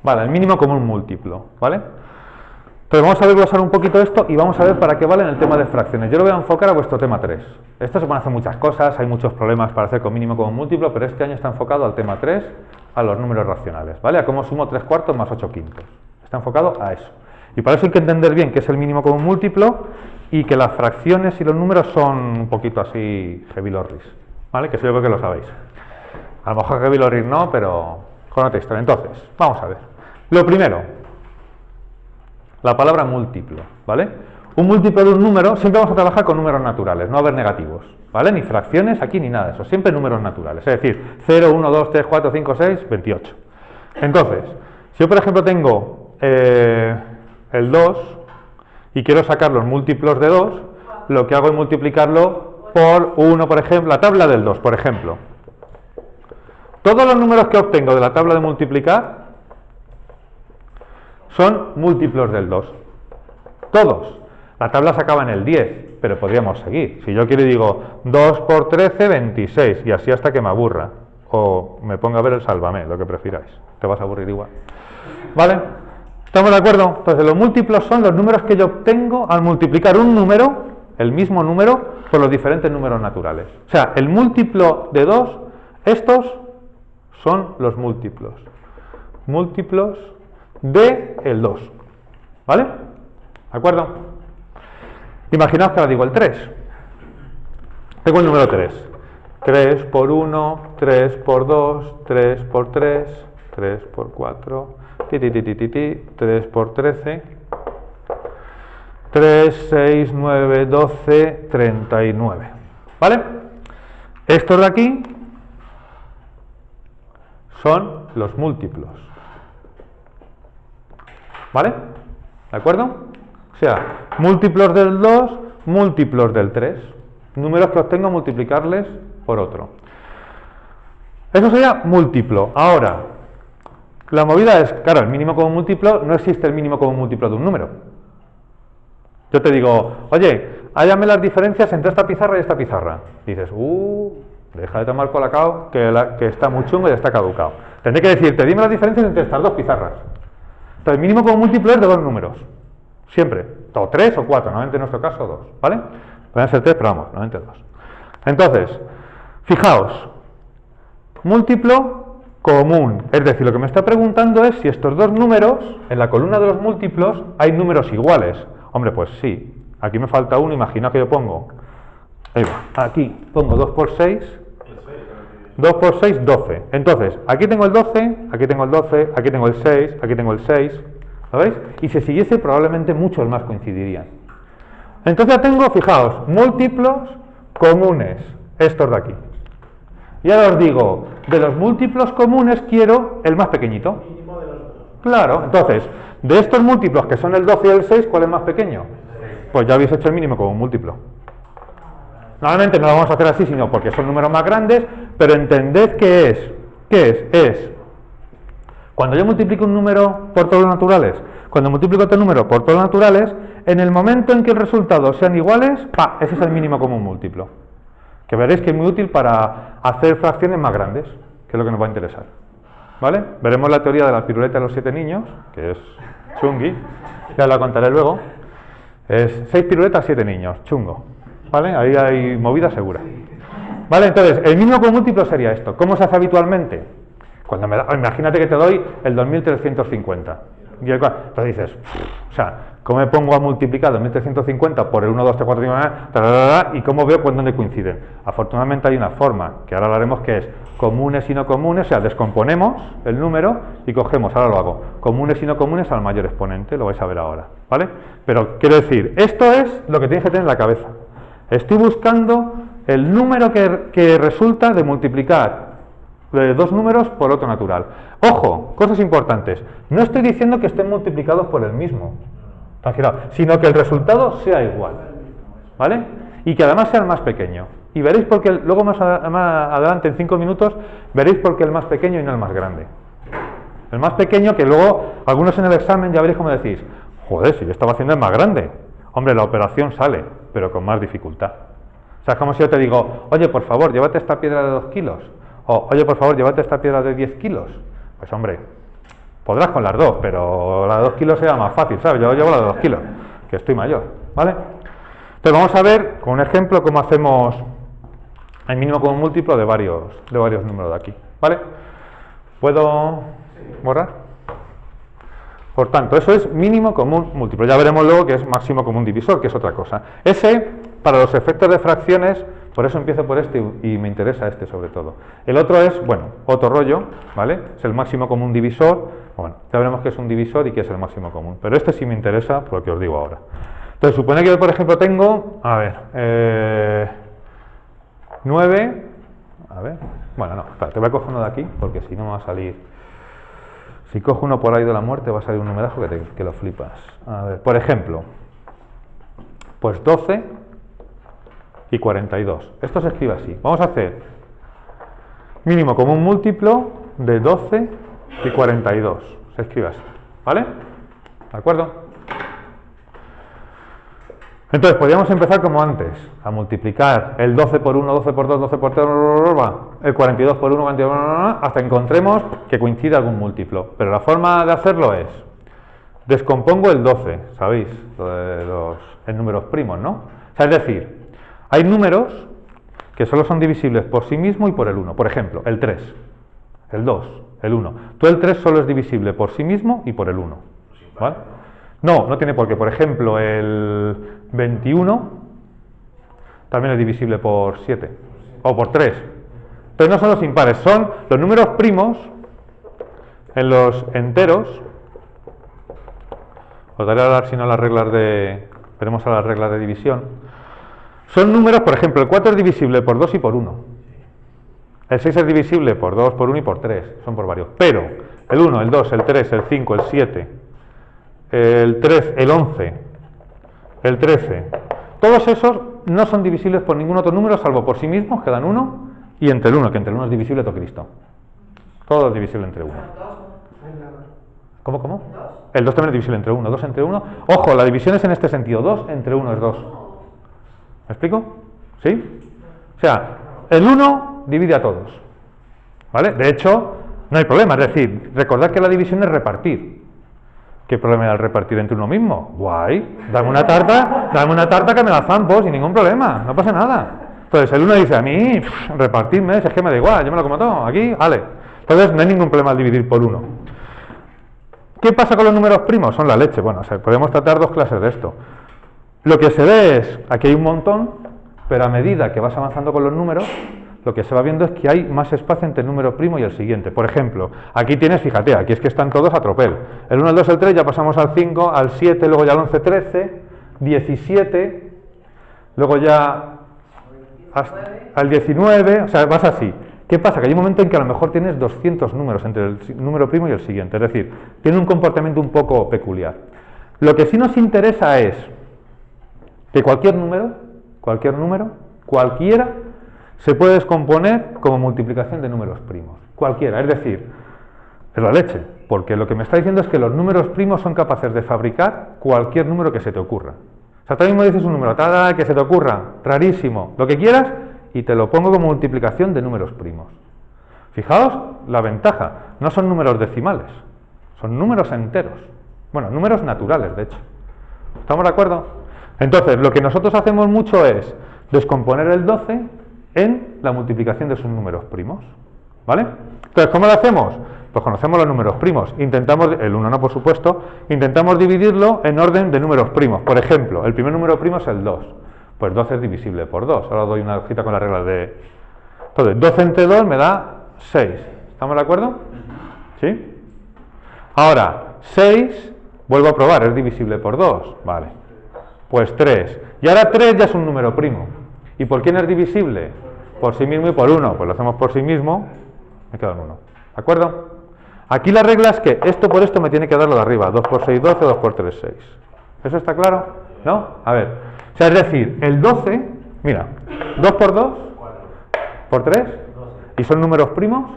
Vale, el mínimo común múltiplo, ¿vale? Entonces vamos a desglosar un poquito esto y vamos a ver para qué vale en el tema de fracciones. Yo lo voy a enfocar a vuestro tema 3. Esto se pueden hacer muchas cosas, hay muchos problemas para hacer con mínimo común múltiplo, pero este año está enfocado al tema 3, a los números racionales, ¿vale? A cómo sumo 3 cuartos más 8 quintos. Está enfocado a eso. Y para eso hay que entender bien qué es el mínimo común múltiplo y que las fracciones y los números son un poquito así heavy lorris, ¿vale? Que eso yo creo que lo sabéis. A lo mejor heavy lorris no, pero con otra historia. Entonces, vamos a ver. Lo primero, la palabra múltiplo, ¿vale? Un múltiplo de un número, siempre vamos a trabajar con números naturales, no va a haber negativos, ¿vale? Ni fracciones aquí ni nada de eso, siempre números naturales, es decir, 0, 1, 2, 3, 4, 5, 6, 28. Entonces, si yo por ejemplo tengo el 2 y quiero sacar los múltiplos de 2, lo que hago es multiplicarlo por 1, por ejemplo, la tabla del 2, por ejemplo. Todos los números que obtengo de la tabla de multiplicar son múltiplos del 2. Todos. La tabla se acaba en el 10, pero podríamos seguir. Si yo quiero y digo 2 por 13, 26, y así hasta que me aburra. O me ponga a ver el Sálvame, lo que prefiráis. Te vas a aburrir igual. ¿Vale? ¿Estamos de acuerdo? Entonces los múltiplos son los números que yo obtengo al multiplicar un número, el mismo número, por los diferentes números naturales. O sea, el múltiplo de 2, estos son los múltiplos. Múltiplos de el 2, ¿vale? ¿De acuerdo? Imaginaos que ahora digo el 3. Tengo el número 3. 3 por 1, 3 por 2, 3 por 3, 3 por 4, 3 por 13, 3, 6, 9, 12, 39. ¿Vale? Estos de aquí son los múltiplos. ¿Vale? ¿De acuerdo? O sea, múltiplos del 2, múltiplos del 3. Números que obtengo multiplicarles por otro. Eso sería múltiplo. Ahora, la movida es, claro, el mínimo común múltiplo, no existe el mínimo común múltiplo de un número. Yo te digo, oye, hállame las diferencias entre esta pizarra y esta pizarra. Dices, deja de tomar colacao, que está muy chungo y está caducado. Tendré que decirte, dime las diferencias entre estas dos pizarras. Entonces, el mínimo común múltiplo es de dos números. Siempre. O 3 o 4, normalmente en nuestro caso 2. ¿Vale? Pueden ser 3, pero vamos, normalmente 2. Entonces, fijaos. Múltiplo común. Es decir, lo que me está preguntando es si estos dos números, en la columna de los múltiplos, hay números iguales. Hombre, pues sí. Aquí me falta uno, imagina que yo pongo. Ahí va. Aquí pongo 2 por 6. 2 por 6, 12. Entonces, aquí tengo el 12, aquí tengo el 12, aquí tengo el 6, aquí tengo el 6. ¿Lo veis? Y si siguiese, probablemente muchos más coincidirían. Entonces tengo, fijaos, múltiplos comunes, estos de aquí. Y ahora os digo, de los múltiplos comunes quiero el más pequeñito. Claro, entonces, de estos múltiplos que son el 12 y el 6, ¿cuál es más pequeño? Pues ya habéis hecho el mínimo común múltiplo. Normalmente no lo vamos a hacer así, sino porque son números más grandes, pero entended qué es. ¿Qué es? Es, cuando yo multiplico un número por todos los naturales, cuando multiplico otro número por todos los naturales, en el momento en que el resultado sean iguales, ese es el mínimo común múltiplo. Que veréis que es muy útil para hacer fracciones más grandes, que es lo que nos va a interesar. ¿Vale? Veremos la teoría de la piruleta de los 7 niños, que es chungui, ya la contaré luego. Es 6 piruletas, 7 niños, chungo. ¿Vale? Ahí hay movida segura. ¿Vale? Entonces, el mínimo común múltiplo sería esto. ¿Cómo se hace habitualmente? Cuando imagínate que te doy el 2350. Y entonces dices, o sea, ¿cómo me pongo a multiplicar 2350 por el 1, 2, 3, 4, 5, y cómo veo dónde coinciden? Afortunadamente hay una forma, que ahora hablaremos, que es comunes y no comunes, o sea, descomponemos el número y cogemos, ahora lo hago, comunes y no comunes al mayor exponente, lo vais a ver ahora, ¿vale? Pero quiero decir, esto es lo que tienes que tener en la cabeza. Estoy buscando el número que resulta de multiplicar dos números por otro natural. Ojo, cosas importantes. No estoy diciendo que estén multiplicados por el mismo, sino que el resultado sea igual, ¿vale? Y que además sea el más pequeño. Y veréis por qué, luego más adelante, en 5 minutos, veréis por qué el más pequeño y no el más grande. El más pequeño, que luego, algunos en el examen ya veréis cómo decís, joder, si yo estaba haciendo el más grande. Hombre, la operación sale, pero con más dificultad. O sea, es como si yo te digo, oye, por favor, llévate esta piedra de 2 kilos. O, oye, por favor, llévate esta piedra de 10 kilos. Pues hombre, Podrás con las dos, pero la de 2 kilos sea más fácil, ¿sabes? Yo llevo la de 2 kilos, que estoy mayor, ¿vale? Entonces vamos a ver con un ejemplo cómo hacemos el mínimo común múltiplo de varios números de aquí, ¿vale? ¿Puedo borrar? Por tanto, eso es mínimo común múltiplo. Ya veremos luego que es máximo común divisor, que es otra cosa. Ese, para los efectos de fracciones, por eso empiezo por este y me interesa este sobre todo. El otro es, bueno, otro rollo, ¿vale? Es el máximo común divisor. Bueno, ya veremos qué es un divisor y qué es el máximo común. Pero este sí me interesa por lo que os digo ahora. Entonces, supone que yo, por ejemplo, tengo, a ver, 9, a ver, bueno, no, espera, te voy a coger uno de aquí, porque si no me va a salir, si cojo uno por ahí de la muerte va a salir un numerajo que lo flipas. A ver, por ejemplo, pues 12 y 42, esto se escribe así, vamos a hacer mínimo común múltiplo de 12 y 42, se escribe así, ¿vale? ¿De acuerdo? Entonces, podríamos empezar como antes, a multiplicar el 12 por 1, 12 por 2, 12 por 3, el 42 por 1, 42, hasta encontremos que coincida algún múltiplo. Pero la forma de hacerlo es, descompongo el 12, ¿sabéis? En números primos, ¿no? O sea, es decir, hay números que solo son divisibles por sí mismo y por el 1. Por ejemplo, el 3, el 2, el 1. Tú el 3 solo es divisible por sí mismo y por el 1, ¿vale? No, no tiene por qué. Por ejemplo, el 21 también es divisible por 7 o por 3. Entonces no son los impares, son los números primos en los enteros. Os daré ahora, si no, las reglas de... Veremos ahora las reglas de división. Son números, por ejemplo, el 4 es divisible por 2 y por 1. El 6 es divisible por 2, por 1 y por 3. Son por varios. Pero el 1, el 2, el 3, el 5, el 7... el 3, el 11, el 13, todos esos no son divisibles por ningún otro número salvo por sí mismos, que dan 1, y entre el 1, que entre el 1 es divisible todo Cristo. Todo es divisible entre 1. ¿Cómo? El 2 también es divisible entre 1, 2 entre 1. Ojo, la división es en este sentido, 2 entre 1 es 2. ¿Me explico? ¿Sí? O sea, el 1 divide a todos, ¿vale? De hecho, no hay problema, es decir, recordad que la división es repartir. ¿Qué problema hay al repartir entre uno mismo? Guay, dame una tarta que me la zampo sin ningún problema, no pasa nada. Entonces el uno dice, a mí, repartirme, si es que me da igual, yo me lo como todo, aquí, vale. Entonces no hay ningún problema al dividir por 1. ¿Qué pasa con los números primos? Son la leche. Bueno, o sea, podemos tratar dos clases de esto. Lo que se ve es, aquí hay un montón, pero a medida que vas avanzando con los números, lo que se va viendo es que hay más espacio entre el número primo y el siguiente. Por ejemplo, aquí tienes, fíjate, aquí es que están todos a tropel. El 1, el 2, el 3, ya pasamos al 5, al 7, luego ya al 11, 13, 17, luego ya al 19, o sea, vas así. ¿Qué pasa? Que hay un momento en que a lo mejor tienes 200 números entre el número primo y el siguiente. Es decir, tiene un comportamiento un poco peculiar. Lo que sí nos interesa es que cualquier número, cualquiera, se puede descomponer como multiplicación de números primos. Cualquiera, es decir, es la leche, porque lo que me está diciendo es que los números primos son capaces de fabricar cualquier número que se te ocurra. O sea, tú mismo dices un número, que se te ocurra, rarísimo, lo que quieras, y te lo pongo como multiplicación de números primos. Fijaos la ventaja, no son números decimales, son números enteros. Bueno, números naturales, de hecho. ¿Estamos de acuerdo? Entonces, lo que nosotros hacemos mucho es descomponer el 12 en la multiplicación de sus números primos, ¿vale? Entonces, ¿cómo lo hacemos? Pues conocemos los números primos, intentamos, el 1 no por supuesto, intentamos dividirlo en orden de números primos. Por ejemplo, el primer número primo es el 2, pues 12 es divisible por 2, ahora os doy una hojita con las reglas de... Entonces, 12 entre 2 me da 6, ¿estamos de acuerdo? ¿Sí? Ahora, 6, vuelvo a probar, es divisible por 2, vale, pues 3, y ahora 3 ya es un número primo. ¿Y por quién es divisible? Por sí mismo y por 1. Pues lo hacemos por sí mismo, me queda un 1. ¿De acuerdo? Aquí la regla es que esto por esto me tiene que dar lo de arriba. 2 por 6, 12, 2 por 3, 6. ¿Eso está claro? ¿No? A ver. O sea, es decir, el 12, mira, 2 por 2, por 3, y son números primos.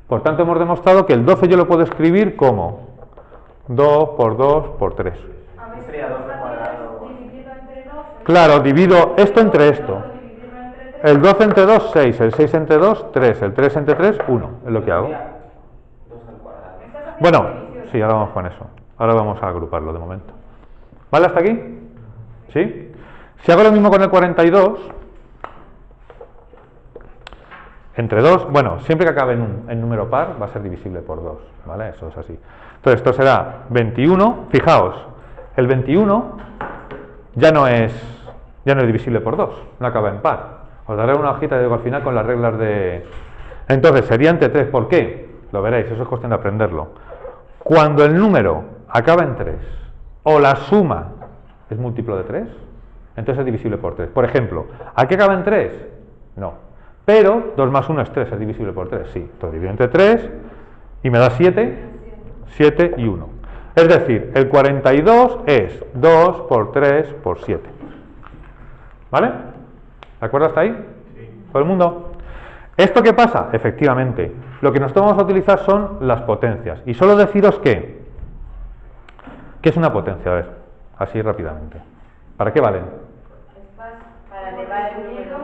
Por tanto, hemos demostrado que el 12 yo lo puedo escribir como 2 por 2 por 3. Claro, divido esto entre esto. El 12 entre 2, 6. El 6 entre 2, 3. El 3 entre 3, 1. Es lo que hago. Bueno, sí, ahora vamos con eso. Ahora vamos a agruparlo de momento. ¿Vale hasta aquí? ¿Sí? Si hago lo mismo con el 42, entre 2, bueno, siempre que acabe en número par va a ser divisible por 2, ¿vale? Eso es así. Entonces esto será 21, fijaos, el 21 ya no es divisible por 2, no acaba en par. Os daré una hojita de al final con las reglas de... Entonces sería entre 3, ¿por qué? Lo veréis, eso es cuestión de aprenderlo. Cuando el número acaba en 3 o la suma es múltiplo de 3, entonces es divisible por 3. Por ejemplo, ¿a qué acaba en 3? No. Pero 2 más 1 es 3, es divisible por 3, sí. Entonces divido entre 3 y me da 7, 7 y 1. Es decir, el 42 es 2 por 3 por 7. ¿Vale? ¿De acuerdo hasta ahí? Sí. ¿Todo el mundo? ¿Esto qué pasa? Efectivamente, lo que nosotros vamos a utilizar son las potencias. Y solo deciros ¿qué es una potencia? A ver, así rápidamente. ¿Para qué valen? Para elevar el número.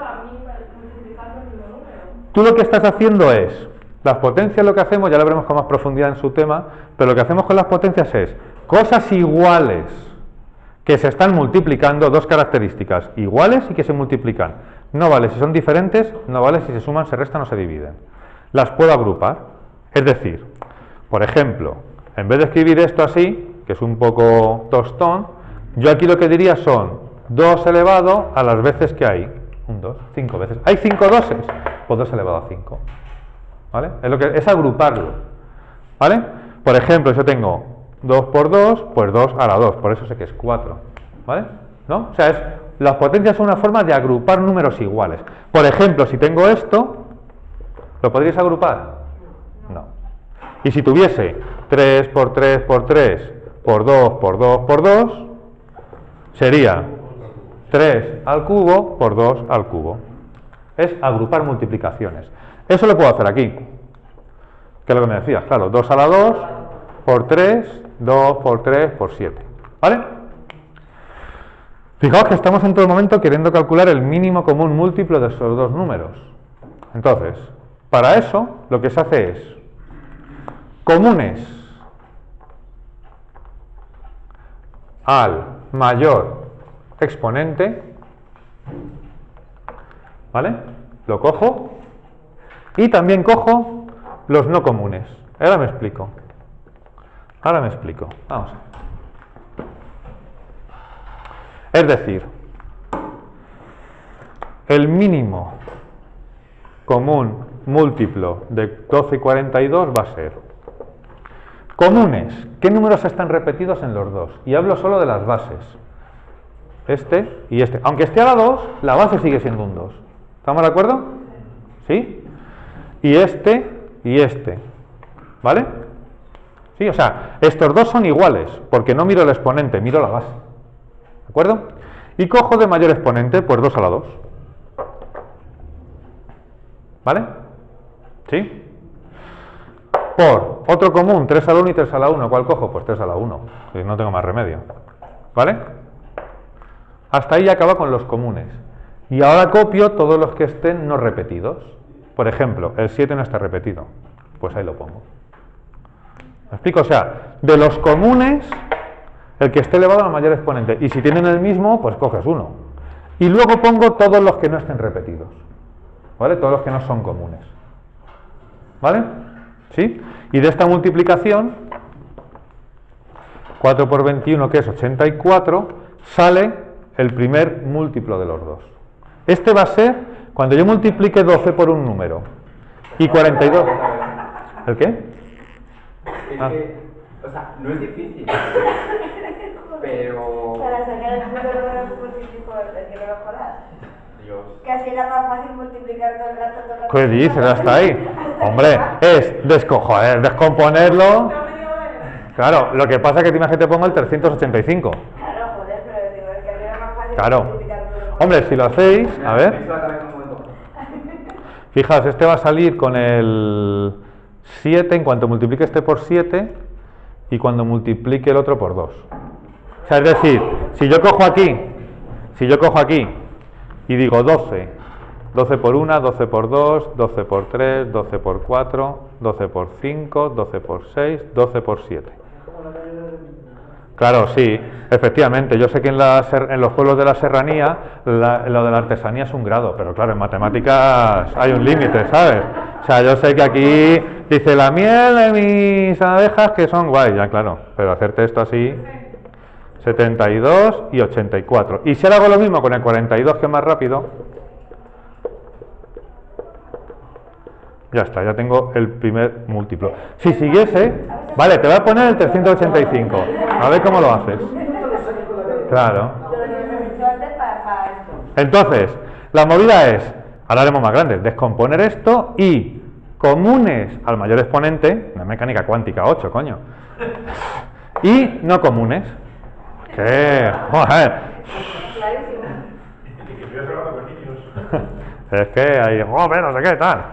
Tú lo que estás haciendo es, las potencias lo que hacemos, ya lo veremos con más profundidad en su tema, pero lo que hacemos con las potencias es cosas iguales que se están multiplicando, dos características, iguales y que se multiplican. No vale si son diferentes, no vale si se suman, se restan o se dividen. Las puedo agrupar, es decir, por ejemplo, en vez de escribir esto así, que es un poco tostón, yo aquí lo que diría son 2 elevado a las veces que hay. 1, 2, 5 veces. ¿Hay 5 doses? Pues 2 elevado a 5. ¿Vale? Es agruparlo. ¿Vale? Por ejemplo, yo tengo 2 por 2, pues 2 a la 2. Por eso sé que es 4. ¿Vale? ¿No? O sea, las potencias son una forma de agrupar números iguales. Por ejemplo, si tengo esto, ¿lo podríais agrupar? No. Y si tuviese 3 por 3 por 3 por 2 por 2 por 2, sería 3 al cubo por 2 al cubo. Es agrupar multiplicaciones. Eso lo puedo hacer aquí. ¿Qué es lo que me decías? Claro, 2 a la 2 por 3, 2 por 3 por 7. ¿Vale? Fijaos que estamos en todo momento queriendo calcular el mínimo común múltiplo de esos dos números. Entonces, para eso lo que se hace es comunes al mayor exponente, ¿vale? Lo cojo y también cojo los no comunes. Ahora me explico. Vamos a ver. Es decir, el mínimo común múltiplo de 12 y 42 va a ser comunes. ¿Qué números están repetidos en los dos? Y hablo solo de las bases. Este y este. Aunque esté a la 2, la base sigue siendo un 2. ¿Estamos de acuerdo? ¿Sí? Y este. ¿Vale? Sí, o sea, estos dos son iguales, porque no miro el exponente, miro la base. ¿De acuerdo? Y cojo de mayor exponente, pues 2 a la 2. ¿Vale? ¿Sí? Por otro común, 3 a la 1 y 3 a la 1. ¿Cuál cojo? Pues 3 a la 1. No tengo más remedio. ¿Vale? Hasta ahí acaba con los comunes. Y ahora copio todos los que estén no repetidos. Por ejemplo, el 7 no está repetido. Pues ahí lo pongo. ¿Me explico? O sea, de los comunes, el que esté elevado al mayor exponente. Y si tienen el mismo, pues coges uno. Y luego pongo todos los que no estén repetidos. ¿Vale? Todos los que no son comunes. ¿Vale? ¿Sí? Y de esta multiplicación, 4 por 21, que es 84, sale el primer múltiplo de los dos. Este va a ser cuando yo multiplique 12 por un número y 42. ¿El qué? Es que, o sea, no es difícil, pero... Para sacar el número multiplico el que lo mejoras. Dios. Que así era más fácil multiplicar todo el rato. ¿Qué dices? Hasta ahí. Hombre, es descomponerlo. Claro, lo que pasa es que te imaginas que te pongo el 385. Claro, joder, pero digo, es que era más fácil Claro. multiplicar todo el rato. Hombre, si lo hacéis, a ver. Fijaos, este va a salir con el 7 en cuanto multiplique este por 7 y cuando multiplique el otro por 2. O sea, es decir, si yo cojo aquí y digo 12, 12 por 1, 12 por 2, 12 por 3, 12 por 4, 12 por 5, 12 por 6, 12 por 7. Claro, sí, efectivamente. Yo sé que en los pueblos de la serranía lo de la artesanía es un grado, pero claro, en matemáticas hay un límite, ¿sabes? O sea, yo sé que aquí dice la miel de mis abejas que son guay, ya claro, pero hacerte esto así, 72 y 84. Y si ahora hago lo mismo con el 42, que es más rápido, ya está, ya tengo el primer múltiplo. Si siguiese, vale, te voy a poner el 385, a ver cómo lo haces. Claro. Entonces, la movida es, ahora haremos más grande, descomponer esto y comunes al mayor exponente, una mecánica cuántica 8, coño, y no comunes. ¿Qué? Joder. Es que hay, no sé qué, tal.